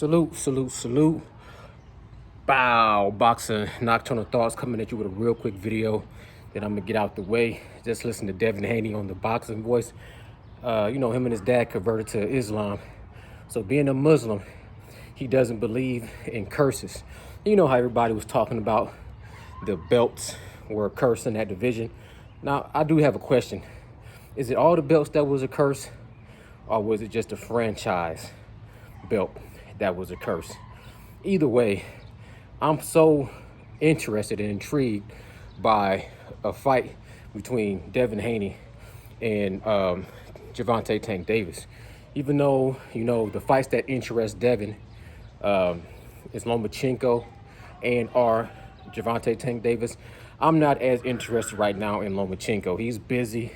Salute, salute, salute. Bow, boxing, nocturnal thoughts coming at you with a real quick video that I'm gonna get out the way. Just listen to Devin Haney on the Boxing Voice. Him and his dad converted to Islam. So being a Muslim, he doesn't believe in curses. You know how everybody was talking about the belts were a curse in that division. Now, I do have a question. Is it all the belts that was a curse, or was it just a franchise belt that was a curse? Either way, I'm so interested and intrigued by a fight between Devin Haney and Gervonta Tank Davis. Even though, the fights that interest Devin is Lomachenko and Gervonta Tank Davis, I'm not as interested right now in Lomachenko. He's busy,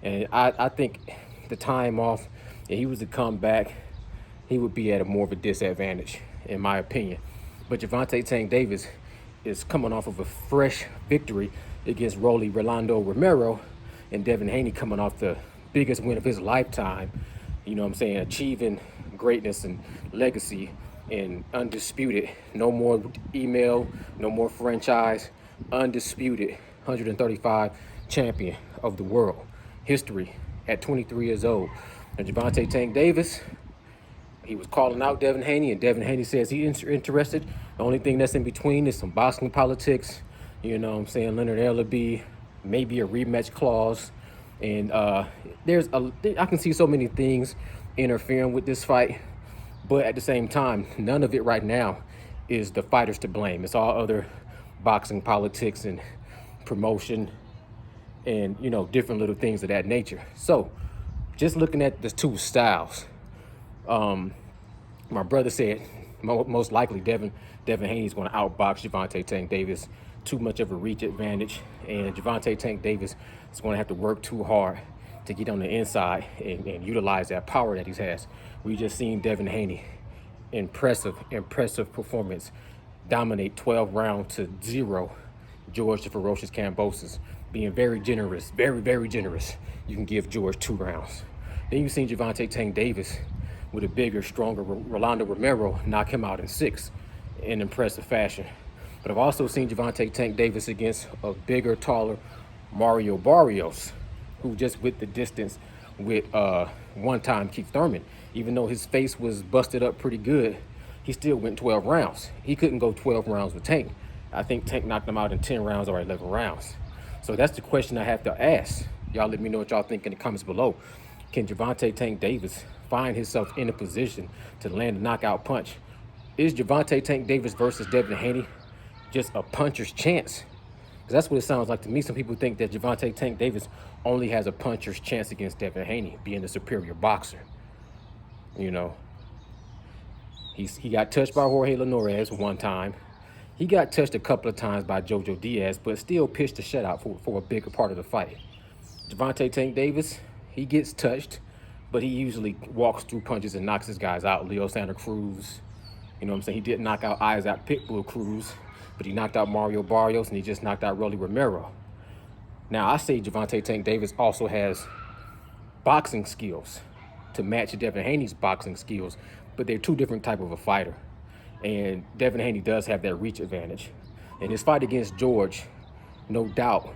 and I think the time off, if he was to come back, he would be at more of a disadvantage, in my opinion. But Gervonta Tank Davis is coming off of a fresh victory against Rolando Romero, and Devin Haney coming off the biggest win of his lifetime, achieving greatness and legacy and undisputed. No more email, no more franchise, undisputed 135 champion of the world. History at 23 years old. And Gervonta Tank Davis, he was calling out Devin Haney, and Devin Haney says he's interested. The only thing that's in between is some boxing politics. Leonard Ellaby, maybe a rematch clause. And I can see so many things interfering with this fight. But at the same time, none of it right now is the fighters to blame. It's all other boxing politics and promotion and, different little things of that nature. So just looking at the two styles, my brother said most likely Devin Haney is going to outbox Gervonta Tank Davis. Too much of a reach advantage, and Gervonta Tank Davis is going to have to work too hard to get on the inside and utilize that power that he has. We just seen Devin Haney, impressive performance, dominate 12 rounds to 0 George the Ferocious Kambosos, being very generous, very, very generous. You can give George 2 rounds. Then you've seen Gervonta Tank Davis with a bigger, stronger Rolando Romero knock him out in 6 in impressive fashion. But I've also seen Gervonta Tank Davis against a bigger, taller Mario Barrios, who just with the distance with one-time Keith Thurman. Even though his face was busted up pretty good, he still went 12 rounds. He couldn't go 12 rounds with Tank. I think Tank knocked him out in 10 rounds or 11 rounds. So that's the question I have to ask. Y'all let me know what y'all think in the comments below. Can Gervonta Tank Davis find himself in a position to land a knockout punch? Is Gervonta Tank Davis versus Devin Haney just a puncher's chance? Because that's what it sounds like to me. Some people think that Gervonta Tank Davis only has a puncher's chance against Devin Haney, being the superior boxer. He got touched by Jorge Linares one time. He got touched a couple of times by Jojo Diaz, but still pitched a shutout for a bigger part of the fight. Gervonta Tank Davis, he gets touched, but he usually walks through punches and knocks his guys out. Leo Santa Cruz, he didn't knock out Isaac Pitbull Cruz, but he knocked out Mario Barrios, and he just knocked out Rolly Romero. Now, I say Gervonta Tank Davis also has boxing skills to match Devin Haney's boxing skills, but they're two different type of a fighter. And Devin Haney does have that reach advantage. And his fight against George, no doubt,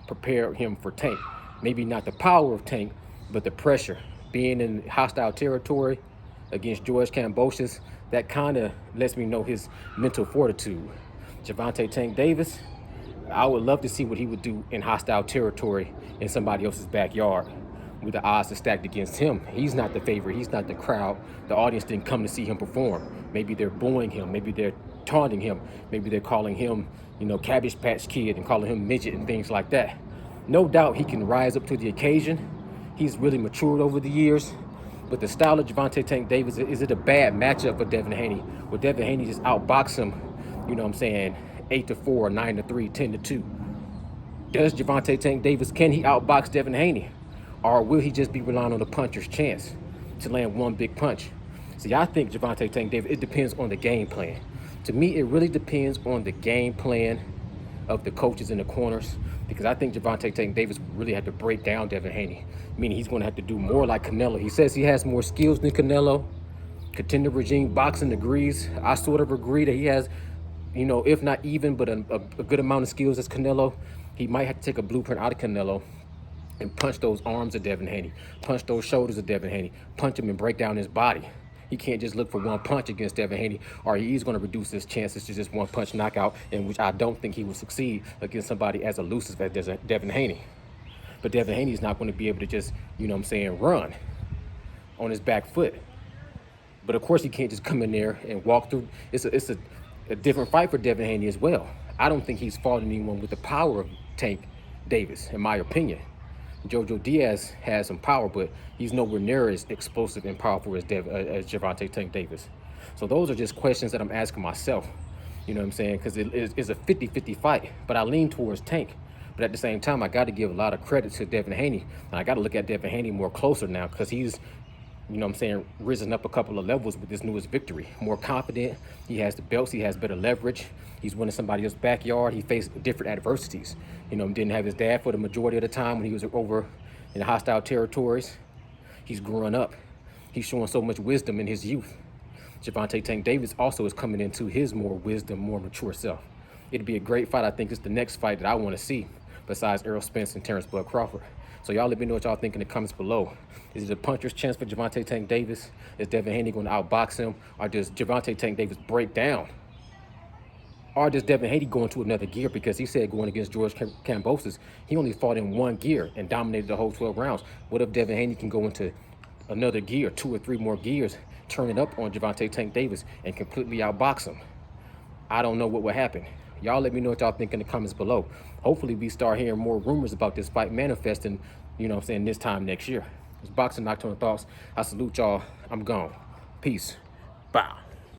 prepared him for Tank. Maybe not the power of Tank, but the pressure. Being in hostile territory against George Kambosos, that kind of lets me know his mental fortitude. Gervonta Tank Davis, I would love to see what he would do in hostile territory in somebody else's backyard with the odds are stacked against him. He's not the favorite. He's not the crowd. The audience didn't come to see him perform. Maybe they're booing him. Maybe they're taunting him. Maybe they're calling him, Cabbage Patch Kid and calling him midget and things like that. No doubt he can rise up to the occasion. He's really matured over the years. But the style of Gervonta Tank Davis, is it a bad matchup for Devin Haney? Will Devin Haney just outbox him, 8-4, 9-3, 10-2? Does Gervonta Tank Davis, can he outbox Devin Haney? Or will he just be relying on the puncher's chance to land one big punch? See, I think Gervonta Tank Davis, it depends on the game plan. To me, it really depends on the game plan of the coaches in the corners, because I think Gervonta Tank Davis really had to break down Devin Haney, meaning he's going to have to do more like Canelo. He says he has more skills than Canelo, Contender Regime Boxing agrees. I sort of agree that he has, you know, if not even, but a good amount of skills as Canelo. He might have to take a blueprint out of Canelo and punch those arms of Devin Haney, punch those shoulders of Devin Haney, punch him and break down his body. He can't just look for one punch against Devin Haney, or he's going to reduce his chances to just one punch knockout, in which I don't think he will succeed against somebody as elusive as Devin Haney. But Devin Haney is not going to be able to just, you know what I'm saying, run on his back foot. But of course, he can't just come in there and walk through. It's a different fight for Devin Haney as well. I don't think he's fought anyone with the power of Tank Davis, in my opinion. Jojo Diaz has some power, but he's nowhere near as explosive and powerful as Gervonta Tank Davis. So those are just questions that I'm asking myself. You know what I'm saying? Because it's a 50-50 fight, but I lean towards Tank. But at the same time, I got to give a lot of credit to Devin Haney. And I got to look at Devin Haney more closer now, because he's, you know what I'm saying, risen up a couple of levels with this newest victory. More confident. He has the belts. He has better leverage. He's winning somebody else's backyard. He faced different adversities. You know, didn't have his dad for the majority of the time when he was over in the hostile territories. He's growing up. He's showing so much wisdom in his youth. Gervonta Tank Davis also is coming into his more wisdom, more mature self. It'd be a great fight. I think it's the next fight that I want to see, besides Errol Spence and Terrence Bud Crawford. So y'all let me know what y'all think in the comments below. Is it a puncher's chance for Gervonta Tank Davis? Is Devin Haney going to outbox him? Or does Gervonta Tank Davis break down? Or does Devin Haney go into another gear? Because he said going against George Kambosos, he only fought in one gear and dominated the whole 12 rounds. What if Devin Haney can go into another gear, 2 or 3 more gears, turn it up on Gervonta Tank Davis and completely outbox him? I don't know what will happen. Y'all let me know what y'all think in the comments below. Hopefully we start hearing more rumors about this fight manifesting, you know what I'm saying, this time next year. It's Boxing Nocturnal Thoughts. I salute y'all. I'm gone. Peace. Bow.